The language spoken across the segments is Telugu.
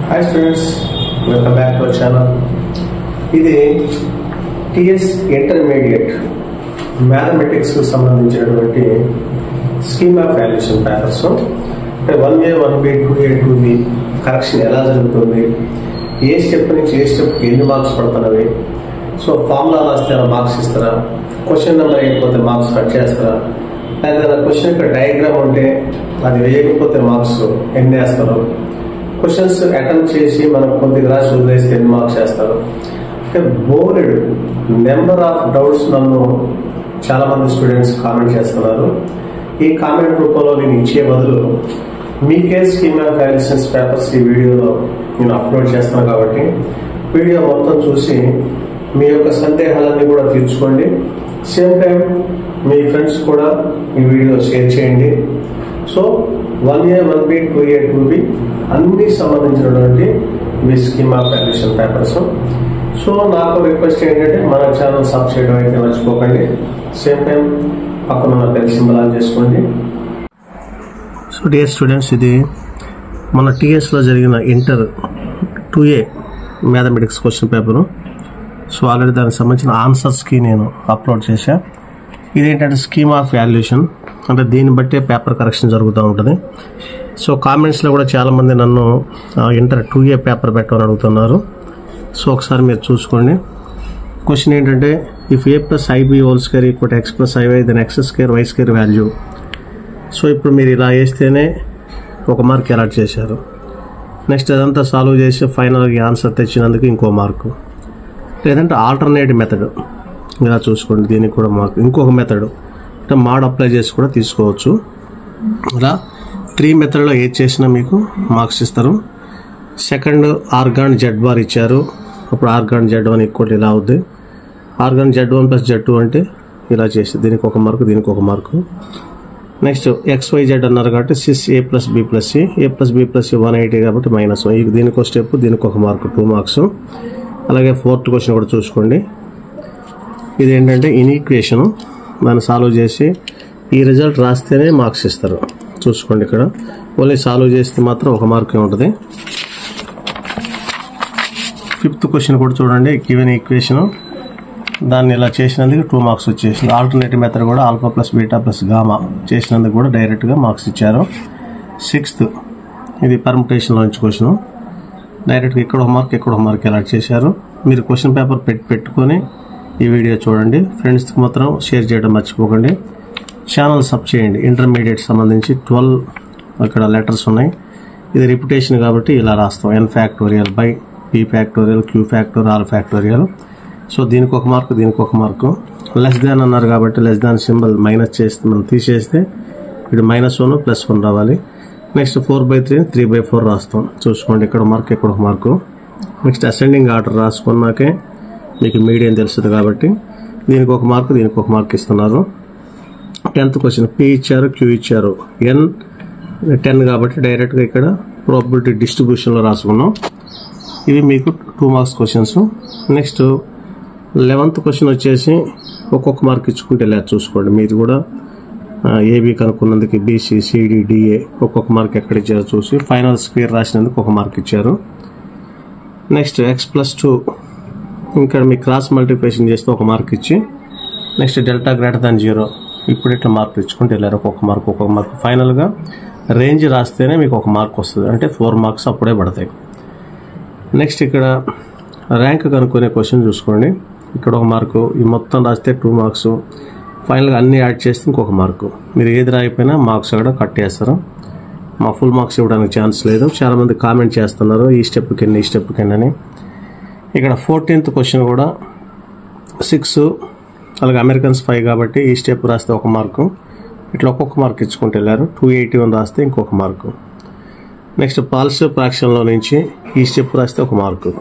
Hi students, welcome back to our channel. ఇది టీఎస్ ఇంటర్మీడియట్ మ్యాథమెటిక్స్ కు సంబంధించినటువంటి స్కీమ్ ఆఫ్ వాల్యుయేషన్ పేపర్స్. అంటే 1A 1B 2A 2B correction ఎలా జరుగుతుంది, ఏ స్టెప్ నుంచి ఏ స్టెప్కి ఎన్ని మార్క్స్ పడుతున్నవి, సో ఫార్ములా రాస్తే మార్క్స్ ఇస్తారా, క్వశ్చన్ నెంబర్ వేయకపోతే మార్క్స్ కట్ చేస్తారా, లేదా క్వశ్చన్ యొక్క డయాగ్రామ్ ఉంటే అది వేయకపోతే మార్క్స్ ఎన్ని వేస్తారు, క్వశ్చన్స్ అటెంప్ట్ చేసి మనం కొద్దిగా రాసి వదిలేస్తే ఎన్ని మార్క్స్ వేస్తారు. అంటే బోర్డ్ నెంబర్ ఆఫ్ డౌట్స్ నన్ను చాలా మంది స్టూడెంట్స్ కామెంట్ చేస్తున్నారు. ఈ కామెంట్ రూపంలో నేను ఇచ్చే బదులు మీకే స్కీమ్ ఆఫ్ వాల్యుయేషన్స్ పేపర్స్ ఈ వీడియోలో నేను అప్లోడ్ చేస్తాను కాబట్టి వీడియో మొత్తం చూసి మీ యొక్క సందేహాలన్నీ కూడా తీర్చుకోండి. సేమ్ టైం మీ ఫ్రెండ్స్ కూడా ఈ వీడియో షేర్ చేయండి. So 1A 1B 2A 2B అన్ని సంబంధించినటువంటి మీ scheme of valuation papers. So నాకు రిక్వెస్ట్ ఏంటంటే మన ఛానల్ సబ్ చేయడం అయితే మర్చిపోకండి. సేమ్ టైం పక్కన ఉన్న బెల్ సింబల్ ఆన్ చేసుకోండి. సో డియర్ స్టూడెంట్స్, ఇది మన టీఎస్లో జరిగిన inter 2A mathematics question paper. So already దానికి సంబంధించిన ఆన్సర్స్కి నేను అప్లోడ్ చేశా. ఇదేంటంటే స్కీమ్ ఆఫ్ వాల్యుయేషన్, అంటే దీన్ని బట్టే పేపర్ కరెక్షన్ జరుగుతూ ఉంటుంది. సో కామెంట్స్లో కూడా చాలామంది నన్ను ఇంటర్ 2A పేపర్ పెట్టమని అడుగుతున్నారు. సో ఒకసారి మీరు చూసుకోండి. క్వశ్చన్ ఏంటంటే if A + IB whole square equal to X + IY then X² Y² value. So ఇప్పుడు మీరు ఇలా వేస్తేనే ఒక మార్క్ అలాట్ చేశారు. నెక్స్ట్ అదంతా సాల్వ్ చేసి ఫైనల్గా ఆన్సర్ తెచ్చినందుకు ఇంకో మార్కు. లేదంటే ఆల్టర్నేటివ్ మెథడ్ ఇలా చూసుకోండి, దీనికి కూడా మార్క్. ఇంకొక మెథడ్ అంటే మాడ్ అప్లై చేసి కూడా తీసుకోవచ్చు. ఇలా 3 మెథడ్లో ఏది చేసినా మీకు మార్క్స్ ఇస్తారు. సెకండ్ ఆర్గాన్ Z బార్ ఇచ్చారు. అప్పుడు ఆర్గాన్ Z1 ఈక్వల్ ఇలా అవుద్ది. ఆర్గాన్ Z1 + Z2 అంటే ఇలా చేసి దీనికి ఒక మార్కు, దీనికి ఒక మార్కు. నెక్స్ట్ XYZ అన్నారు కాబట్టి sys A + B + C, A + B + C 180 కాబట్టి -1. దీనికి ఒక స్టెప్, దీనికి ఒక మార్కు, 2 మార్క్స్. అలాగే ఫోర్త్ క్వశ్చన్ కూడా చూసుకోండి. ఇది ఏంటంటే ఇన్ఈక్వేషన్, దాన్ని సాల్వ్ చేసి ఈ రిజల్ట్ రాస్తేనే మార్క్స్ ఇస్తారు. చూసుకోండి, ఇక్కడ ఓన్లీ సాల్వ్ చేస్తే మాత్రం ఒక మార్కే ఉంటుంది. ఫిఫ్త్ క్వశ్చన్ కూడా చూడండి. గివెన్ ఈక్వేషన్, దాన్ని ఇలా చేసినందుకు 2 మార్క్స్ వచ్చేసింది. ఆల్టర్నేటివ్ మెథడ్ కూడా α + β + గామా చేసినందుకు కూడా డైరెక్ట్గా మార్క్స్ ఇచ్చారు. సిక్స్త్ ఇది పర్ముటేషన్లో నుంచి క్వశ్చన్, డైరెక్ట్గా ఇక్కడ ఒక మార్క్, ఇక్కడ ఒక మార్క్ అలాట్ చేశారు. మీరు క్వశ్చన్ పేపర్ పెట్టుకొని ఈ వీడియో చూడండి. ఫ్రెండ్స్కి మాత్రం షేర్ చేయడం మర్చిపోకండి. ఛానల్ సబ్ చేయండి. ఇంటర్మీడియట్ సంబంధించి 12 ఇక్కడ లెటర్స్ ఉన్నాయి. ఇది రిపిటేషన్ కాబట్టి ఇలా రాస్తాం. n factorial by p factorial q factorial r factorial. So దీనికి ఒక మార్కు, దీనికి ఒక మార్కు. లెస్ దాన్ అన్నారు కాబట్టి లెస్ దాన్ సింబల్ మైనస్ చేస్తే మనం తీసేస్తే ఇది -1 +1 రావాలి. నెక్స్ట్ 4/3 3/4 రాస్తాం. చూసుకోండి, ఇక్కడ మార్క్, ఇక్కడ ఒక మార్కు. నెక్స్ట్ అసెండింగ్ ఆర్డర్ రాసుకున్నాకే మీకు మీడియం తెలుస్తుంది కాబట్టి దీనికి ఒక మార్కు, దీనికి ఒక మార్క్ ఇస్తున్నారు. 10th క్వశ్చన్ p ఇచ్చారు, q ఇచ్చారు, n 10 కాబట్టి డైరెక్ట్గా ఇక్కడ ప్రాబబిలిటీ డిస్ట్రిబ్యూషన్లో రాసుకున్నాం. ఇవి మీకు 2 marks questions. Next 11th question వచ్చేసి ఒక్కొక్క మార్క్ ఇచ్చుకుంటే లేదు. చూసుకోండి, మీరు కూడా ఏబీ కనుక్కున్నందుకు BC CD DA ఒక్కొక్క మార్క్ ఎక్కడ ఇచ్చారో చూసి ఫైనల్ స్క్వేర్ రాసినందుకు ఒక మార్క్ ఇచ్చారు. నెక్స్ట్ X + 2 ఇక్కడ మీ క్రాస్ మల్టిప్లికేషన్ చేస్తే ఒక మార్క్ ఇచ్చి నెక్స్ట్ డెల్టా > 0 ఇప్పుడు ఇట్లా మార్కులు ఇచ్చుకుంటే వెళ్ళారు. ఒక్కొక్క మార్క్, ఒక్కొక్క మార్క్. ఫైనల్గా రేంజ్ రాస్తేనే మీకు ఒక మార్క్ వస్తుంది, అంటే 4 మార్క్స్ అప్పుడే పడతాయి. నెక్స్ట్ ఇక్కడ ర్యాంక్ కనుక్కునే క్వశ్చన్ చూసుకోండి. ఇక్కడ ఒక మార్కు, ఈ మొత్తం రాస్తే 2 మార్క్స్. ఫైనల్గా అన్ని యాడ్ చేస్తే ఇంకొక మార్కు. మీరు ఏది రాయిపోయినా మార్క్స్ అక్కడ కట్ చేస్తారు. మా ఫుల్ మార్క్స్ ఇవ్వడానికి ఛాన్స్ లేదు. చాలామంది కామెంట్ చేస్తున్నారు ఈ స్టెప్కి ఎన్ని, ఈ స్టెప్కి ఎన్ని అని. ఇక్కడ 14th క్వశ్చన్ కూడా 6, అలాగే అమెరికన్స్ 5 కాబట్టి ఈ స్టెప్ రాస్తే ఒక మార్కు. ఇట్లా ఒక్కొక్క మార్క్ ఇచ్చుకుంటూ వెళ్ళారు. 281 రాస్తే ఇంకొక మార్కు. నెక్స్ట్ పాల్సివ్ ఫ్రాక్షన్లో నుంచి ఈ స్టెప్ రాస్తే ఒక మార్కు.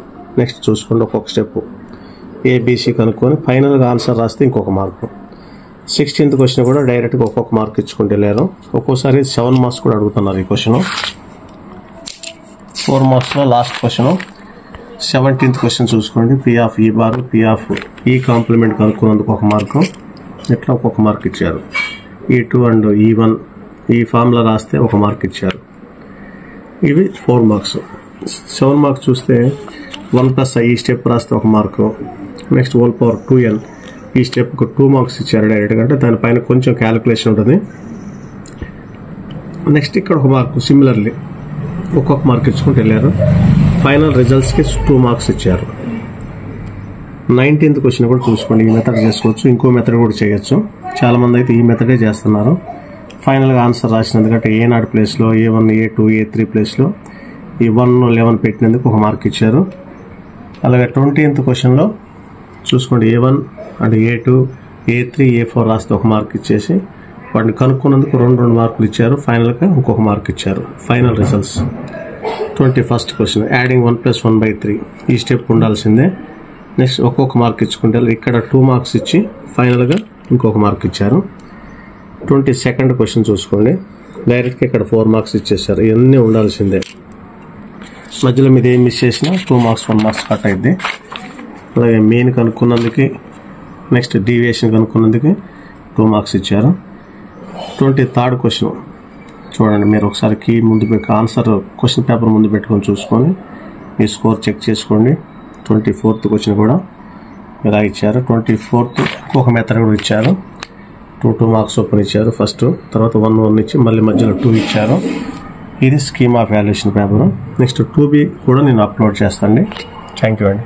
నెక్స్ట్ చూసుకోండి, ఒక్కొక్క స్టెప్ ABC కనుక్కొని ఫైనల్గా ఆన్సర్ రాస్తే ఇంకొక మార్కు. 16th క్వశ్చన్ కూడా డైరెక్ట్గా ఒక్కొక్క మార్క్ ఇచ్చుకుంటూ వెళ్ళారు. ఒక్కోసారి 7 మార్క్స్ కూడా అడుగుతున్నారు ఈ క్వశ్చన్. 4 మార్క్స్లో లాస్ట్ క్వశ్చన్ 17th క్వశ్చన్ చూసుకోండి. P of E bar P of E complement కనుక్కున్నందుకు ఒక మార్కు. ఇట్లా ఒక్కొక్క మార్క్ ఇచ్చారు. E2 అండ్ E1 ఈ ఫార్ములా రాస్తే ఒక మార్క్ ఇచ్చారు. ఇవి 4 మార్క్స్. 7 మార్క్స్ చూస్తే 1+i ఈ స్టెప్ రాస్తే 1 mark. Next whole power 2n ఈ స్టెప్కు 2 మార్క్స్ ఇచ్చారు డైరెక్ట్గా, అంటే దానిపైన కొంచెం క్యాలిక్యులేషన్ ఉంటుంది. నెక్స్ట్ ఇక్కడ 1 మార్కు సిమిలర్లీ ఒక్కొక్క మార్క్ ఇచ్చుకుంటూ వెళ్ళారు. ఫైనల్ రిజల్ట్స్కి 2 మార్క్స్ ఇచ్చారు. 19th క్వశ్చన్ కూడా చూసుకోండి, ఈ మెథడ్ చేసుకోవచ్చు, ఇంకో మెథడ్ కూడా చేయొచ్చు. చాలామంది అయితే ఈ మెథడే చేస్తున్నారు. ఫైనల్గా ఆన్సర్ రాసినందుకంటే A0 ప్లేస్లో A1, A2, A3 ప్లేస్లో ఈ 1, 11 పెట్టినందుకు 1 మార్క్ ఇచ్చారు. అలాగే 20th క్వశ్చన్లో చూసుకోండి, A1 and A2, A3, A4 రాస్తే 1 మార్క్ ఇచ్చేసి వాటిని కనుక్కున్నందుకు 2 మార్కులు ఇచ్చారు. ఫైనల్గా ఇంకొక మార్క్ ఇచ్చారు. Final results. 21st question adding 1 + 1/3 ఈ స్టెప్ ఉండాల్సిందే. నెక్స్ట్ ఒక్కొక్క మార్క్ ఇచ్చుకుంటే ఇక్కడ 2 మార్క్స్ ఇచ్చి ఫైనల్గా ఇంకొక మార్క్ ఇచ్చారు. 22nd క్వశ్చన్ చూసుకోండి, డైరెక్ట్గా ఇక్కడ 4 మార్క్స్ ఇచ్చేసారు. ఇవన్నీ ఉండాల్సిందే. మధ్యలో మీద ఏం మిస్ చేసినా 2 మార్క్స్ 1 మార్క్స్ కట్ అయింది. అలాగే మెయిన్ కనుక్కున్నందుకు, నెక్స్ట్ డీవియేషన్ కనుక్కున్నందుకు 2 మార్క్స్ ఇచ్చారు. 23rd క్వశ్చన్ చూడండి, మీరు ఒకసారి కీ ముందు పెట్టి ఆన్సర్ క్వశ్చన్ పేపర్ ముందు పెట్టుకొని చూసుకొని మీ స్కోర్ చెక్ చేసుకోండి. 24th క్వశ్చన్ కూడా ఇలా ఇచ్చారు. 24th ఒక మెథడ్ కూడా ఇచ్చారు. 2 మార్క్స్ ఓపెన్ ఇచ్చారు. ఫస్ట్ తర్వాత 1 ఇచ్చి మళ్ళీ మధ్యలో 2 ఇచ్చారు. ఇది scheme of valuation paper. Next 2B కూడా నేను అప్లోడ్ చేస్తాను. థ్యాంక్ యూ అండి.